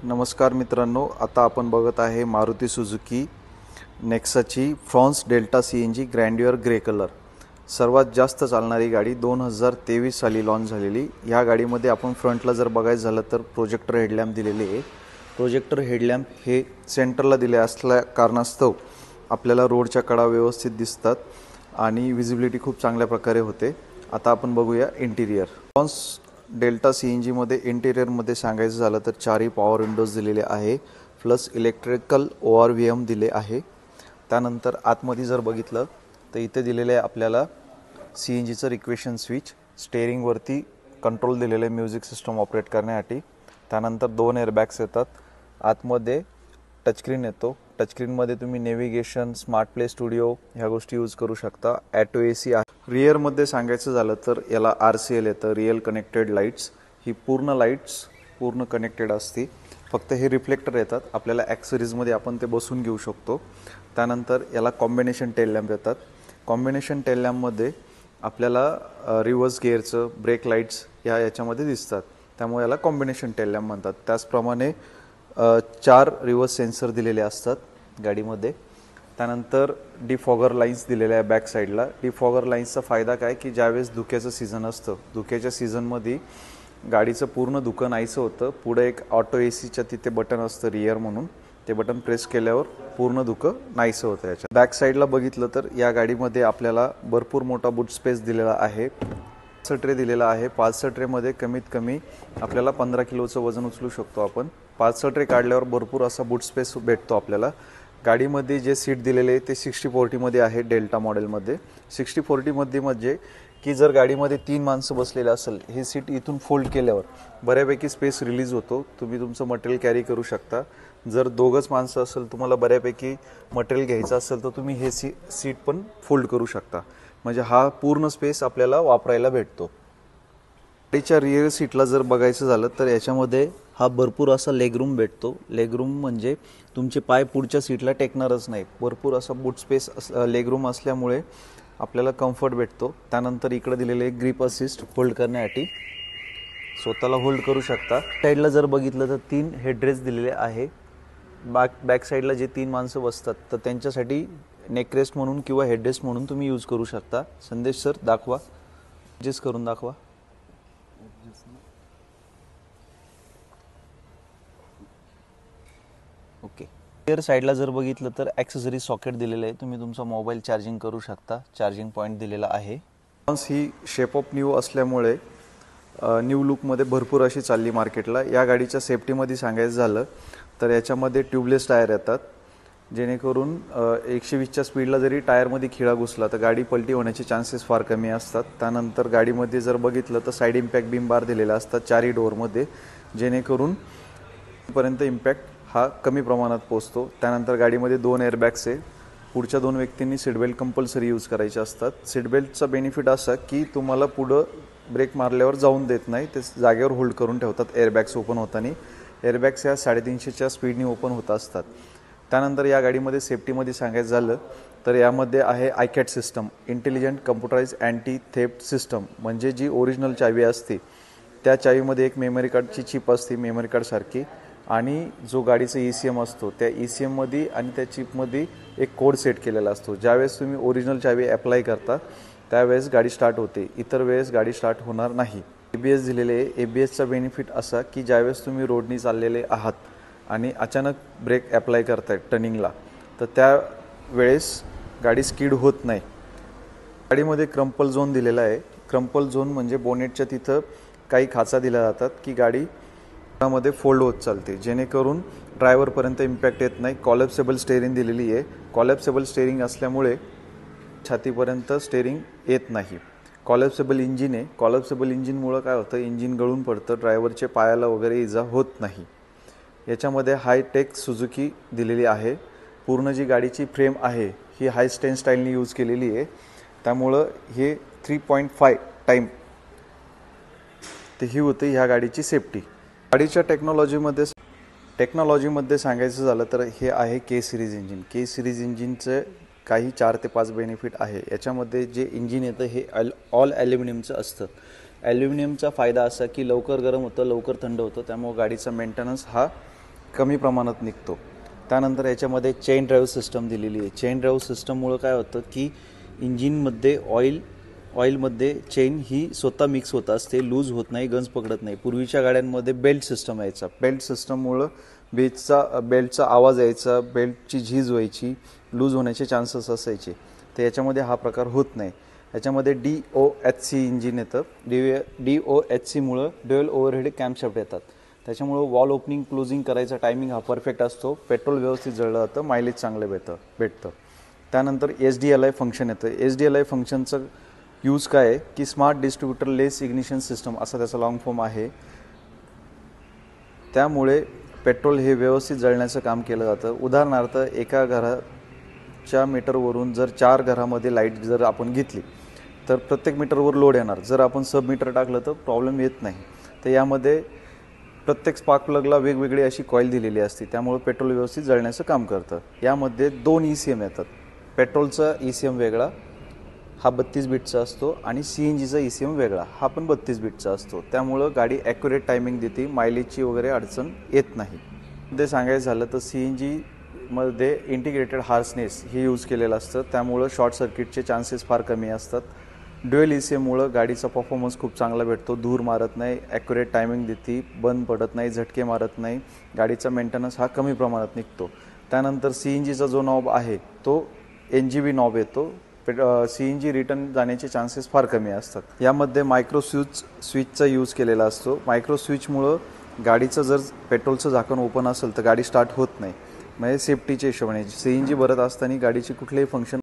नमस्कार मित्रांनो, आता आपण बघत आहे मारुती सुझुकी नेक्साची Fronx Delta CNG grandeur grey colour. सर्वात जास्त चालणारी गाडी 2023 साली लॉन्च झालेली। या गाडीमध्ये आपण फ्रंटला जर बघायचं झालं तर प्रोजेक्टर हेडलॅम्प दिलेले आहे। प्रोजेक्टर हेडलॅम्प हे सेंटरला दिले असल्या कारणास्तव आपल्याला रोडच्या कडा व्यवस्थित दिसतात आणि विजिबिलिटी खूप चांगल्या प्रकारे होते। आता आपण बघूया इंटिरियर। फ्रॉन्स डेल्टा CNG मध्ये इंटिरियरमध्ये सांगायचं झालं तर चारही पॉवर विंडोज दिलेले आहे, प्लस इलेक्ट्रिकल ORVM दिले आहे। त्यानंतर आतमध्ये जर बघितलं तर इथे दिलेले आहे आपल्याला CNGचं रिक्वेशन स्विच, स्टेअरिंगवरती कंट्रोल दिलेले आहे म्युझिक सिस्टम ऑपरेट करण्यासाठी। त्यानंतर 2 एअरबॅग्स येतात, आतमध्ये टचस्क्रीन येतो। टचस्क्रीनमध्ये तुम्ही नेव्हिगेशन, स्मार्ट प्ले स्टुडिओ ह्या गोष्टी यूज करू शकता। ऑटो AC आहे। रिअरमध्ये सांगायचं झालं तर याला RCL येतं, रिअल कनेक्टेड लाईट्स। ही पूर्ण लाईट्स पूर्ण कनेक्टेड असते, फक्त हे रिफ्लेक्टर येतात, आपल्याला ॲक्सेसरीजमध्ये आपण ते बसून घेऊ शकतो। त्यानंतर याला कॉम्बिनेशन टेल लॅम्प येतात। कॉम्बिनेशन टेल लॅम्पमध्ये आपल्याला रिव्हर्स गिअरचं, ब्रेक लाईट्स याच्यामध्ये दिसतात, त्यामुळे याला कॉम्बिनेशन टेल लॅम्प म्हणतात। त्याचप्रमाणे 4 रिव्हर्स सेन्सर दिलेले असतात गाडीमध्ये। त्यानंतर डिफॉगर लाईन्स दिलेल्या आहे बॅक साईडला। डिफॉगर लाईन्सचा फायदा काय की ज्यावेळेस धुक्याचं सीझन असतं, धुक्याच्या सीझनमध्ये गाडीचं पूर्ण धुकं नाहीसं होतं। पुढे एक ऑटो ACच्या तिथे बटन असतं रिअर म्हणून, ते बटन प्रेस केल्यावर पूर्ण धुकं नाहीसं होतं। याच्या बॅक साईडला बघितलं तर या गाडीमध्ये आपल्याला भरपूर मोठा बूट स्पेस दिलेला आहे। पार्सल ट्रे दिलेला आहे। पार्सल ट्रेमध्ये कमीत कमी आपल्याला 15 किलोचं वजन उचलू शकतो आपण। पार्सल ट्रे काढल्यावर भरपूर असा बूट स्पेस भेटतो आपल्याला। गाडीमध्ये जे सीट दिलेले ते 60-40 मध्ये आहे डेल्टा मॉडेलमध्ये। 60-40 मध्ये म्हणजे की जर गाडीमध्ये 3 माणसं बसलेले असेल, हे सीट इथून फोल्ड केल्यावर बऱ्यापैकी स्पेस रिलीज होतो, तुम्ही तुमचं मटेरियल कॅरी करू शकता। जर दोघंच माणसं असेल, तुम्हाला बऱ्यापैकी मटेरियल घ्यायचं असेल तर तुम्ही हे सीट पण फोल्ड करू शकता, म्हणजे हा पूर्ण स्पेस आपल्याला वापरायला भेटतो। गाडीच्या रिअर सीटला जर बघायचं झालं तर याच्यामध्ये हा भरपूर असा लेगरूम भेटतो। लेगरूम म्हणजे तुमचे पाय पुढच्या सीटला टेकणारच नाही, भरपूर असा बूट स्पेस लेगरूम असल्यामुळे आपल्याला कम्फर्ट भेटतो। त्यानंतर इकडे दिलेले ग्रिप असिस्ट होल्ड करण्यासाठी, स्वतःला होल्ड करू शकता। साईडला जर बघितलं तर 3 हेडरेस्ट दिलेले आहे। बॅक साईडला जे 3 माणसं बसतात तर त्यांच्यासाठी नेकरेस्ट म्हणून किंवा हेडरेस्ट म्हणून तुम्ही यूज करू शकता। संदेश सर दाखवा, ॲडजस्ट करून दाखवा। ओके। रिअर साईडला जर बघितलं तर ॲक्सेसरी सॉकेट दिलेलं आहे, तुम्ही तुमचा मोबाईल चार्जिंग करू शकता। चार्जिंग पॉईंट दिलेला आहे। ही शेप ऑफ न्यू असल्यामुळे न्यू लुकमध्ये भरपूर अशी चालली मार्केटला। या गाडीच्या सेफ्टीमध्ये सांगायचं झालं तर याच्यामध्ये ट्यूबलेस टायर येतात, जेणेकरून 120च्या स्पीडला जरी टायरमध्ये खिळा घुसला तर गाडी पलटी होण्याचे चान्सेस फार कमी असतात। त्यानंतर गाडीमध्ये जर बघितलं तर साईड इम्पॅक्ट बीम बार दिलेला असतात चारही डोअरमध्ये, जेणेकरून पर्यंत इम्पॅक्ट हा कमी प्रमाणात पोहोचतो। त्यानंतर गाडीमध्ये 2 एअरबॅग्स आहे। पुढच्या 2 व्यक्तींनी सीटबेल्ट कंपल्सरी यूज करायचे असतात। सीटबेल्टचा बेनिफिट असा की तुम्हाला पुढं ब्रेक मारल्यावर जाऊन देत नाही, ते जागेवर होल्ड करून ठेवतात। एअरबॅग्स ओपन होताना एअरबॅग्स या 350च्या स्पीडने ओपन होत असतात। त्यानंतर या गाडीमध्ये सेफ्टीमध्ये सांगायचं झालं तर यामध्ये आहे iCAT system, intelligent computerize anti theft system, म्हणजे जी ओरिजिनल चावी असते त्या चावीमध्ये एक मेमरी कार्डची चिप असते, मेमरी कार्डसारखी, आणि जो गाडीचा ECM असतो त्या ECMमध्ये आणि त्या चिपमध्ये एक कोड सेट केलेला असतो। ज्यावेळेस तुम्ही ओरिजिनल चावी अप्लाय करता त्यावेळेस गाडी स्टार्ट होते, इतर वेळेस गाडी स्टार्ट होणार नाही। ABS दिलेले आहे। ABSचा बेनिफिट असा की ज्यावेळेस तुम्ही रोडनी चाललेले आहात आणि अचानक ब्रेक अप्लाय करताय टर्निंगला, तर त्यावेळेस गाडी स्किड होत नाही। गाडीमध्ये क्रम्पल झोन दिलेला आहे। क्रम्पल झोन म्हणजे बोनेटच्या तिथं काही खाचा दिल्या जातात की गाडी मध्ये फोल्ड होत चालते, जेणेकरून ड्रायव्हरपर्यंत इम्पॅक्ट येत नाही। कॉलॅप्सेबल स्टेअरिंग दिलेली आहे। कॉलॅप्सेबल स्टेअरिंग असल्यामुळे छातीपर्यंत स्टेअरिंग येत नाही। कॉलॅप्सेबल इंजिन आहे। कॉलॅप्सेबल इंजिनमुळं काय होतं, इंजिन गळून पडतं, ड्रायव्हरचे पायाला वगैरे इजा होत नाही। याच्यामध्ये हायटेक सुझुकी दिलेली आहे। पूर्ण जी गाडीची फ्रेम आहे ही हाय स्टेन स्टाईलने यूज केलेली आहे, त्यामुळं हे 3.5 टाईम ते ही होते ह्या गाडीची सेफ्टी। गाडीच्या टेक्नॉलॉजीमध्ये सांगायचं झालं तर हे आहे K series engine. K series इंजिनचं काही 4 ते 5 बेनिफिट आहे। याच्यामध्ये जे इंजिन येतं हे ऑल ॲल्युमिनियमचं असतं। ॲल्युमिनियमचा फायदा असा की लवकर गरम होतं, लवकर थंड होतं, त्यामुळे गाडीचा मेंटेनन्स हा कमी प्रमाणात निघतो। त्यानंतर याच्यामध्ये चेन ड्राईव्ह सिस्टम दिलेली आहे। चेन ड्राईव्ह सिस्टममुळं काय होतं की इंजिनमध्ये ऑइलमध्ये चेन ही स्वतः मिक्स होत असते, लूज होत नाही, गंज पकडत नाही। पूर्वीच्या गाड्यांमध्ये बेल्ट सिस्टम यायचा, बेल्ट सिस्टममुळं बेल्टचा आवाज यायचा, बेल्टची झीज व्हायची, लूज होण्याचे चान्सेस असायचे। तर याच्यामध्ये हा प्रकार होत नाही। याच्यामध्ये DOHC इंजिन येतं। DOHCमुळं ड्युअल ओव्हरहेड कॅम्पशाफ्ट येतात, त्याच्यामुळं वॉल ओपनिंग क्लोजिंग करायचा टायमिंग हा परफेक्ट असतो, पेट्रोल व्यवस्थित जळलं जातं, मायलेज चांगलं भेटतं। त्यानंतर SDLI फंक्शन येतं। SDLI फंक्शनचं यूज काय आहे की स्मार्ट डिस्ट्रीब्युटर लेस इग्निशन सिस्टम असा त्याचा लॉंग फॉर्म आहे। त्यामुळे पेट्रोल हे व्यवस्थित जळण्याचं काम केलं जातं। उदाहरणार्थ एका घराच्या मीटरवरून जर 4 घरामध्ये लाईट जर आपण घेतली तर प्रत्येक मीटरवर लोड येणार, जर आपण सब मीटर टाकलं तर प्रॉब्लेम येत नाही। तर यामध्ये प्रत्येक स्पार्क प्लगला वेगवेगळी अशी कॉईल दिलेली असते, त्यामुळे पेट्रोल व्यवस्थित जळण्याचं काम करतं। यामध्ये 2 ECM येतात। पेट्रोलचा ECM वेगळा, हा 32 बिटचा असतो, आणि CNGचा ECM वेगळा, हा पण 32 बिटचा असतो। त्यामुळं गाडी ॲक्युरेट टायमिंग देते, मायलेजची वगैरे अडचण येत नाही। ते सांगायचं झालं तर CNGमध्ये इंटिग्रेटेड हार्सनेस हे यूज केलेलं असतं, त्यामुळं शॉर्ट सर्किटचे चान्सेस फार कमी असतात। ड्युअल ECMमुळं गाडीचा परफॉर्मन्स खूप चांगला भेटतो, धूर मारत नाही, ॲक्युरेट टायमिंग देते, बंद पडत नाही, झटके मारत नाही, गाडीचा मेंटेनन्स हा कमी प्रमाणात निघतो। त्यानंतर CNGचा जो नॉब आहे तो NGV नॉब येतो, CNG रिटर्न जाण्याचे चान्सेस फार कमी असतात। यामध्ये मायक्रो स्विचचा यूज केलेला असतो। मायक्रो स्विचमुळं गाडीचं जर पेट्रोलचं झाकण ओपन असेल तर गाडी स्टार्ट होत नाही, म्हणजे सेफ्टीच्या हिशोबाने CNG भरत असताना गाडीचे कुठलेही फंक्शन